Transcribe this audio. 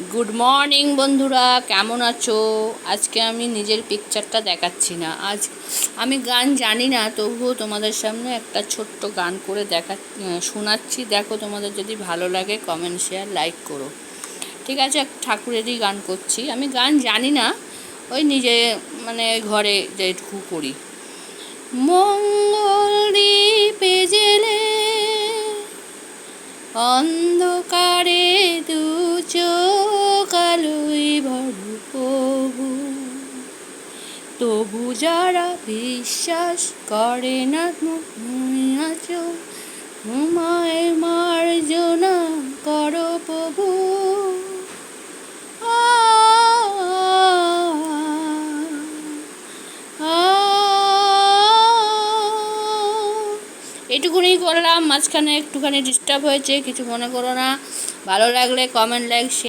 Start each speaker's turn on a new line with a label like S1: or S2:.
S1: Good morning বন্ধুরা, কেমন আছো? আজকে আমি নিজের পিকচারটা দেখাচ্ছি না। আজ আমি গান জানি না, তবুও তোমাদের সামনে একটা ছোট্ট গান করে শোনাচ্ছি। দেখো, তোমাদের যদি ভালো লাগে কমেন্ট শেয়ার লাইক করো। ঠিক আছে, ঠাকুরেরই গান করছি। আমি গান জানি না, ওই নিজে মানে ঘরে যেটুকু করি। মঙ্গল দ্বীপে জেলে অন্ধকারে দু চোখ আলোয় ভরো প্রভু, তবু যারা বিশ্বাস করে না আছো, তোমায় মার্জনা করো প্রভু। এটুকুনি করলাম, মাঝখানে একটুখানি ডিস্টার্ব হয়েছে, কিছু মনে করো না। ভালো লাগলে কমেন্ট লাইক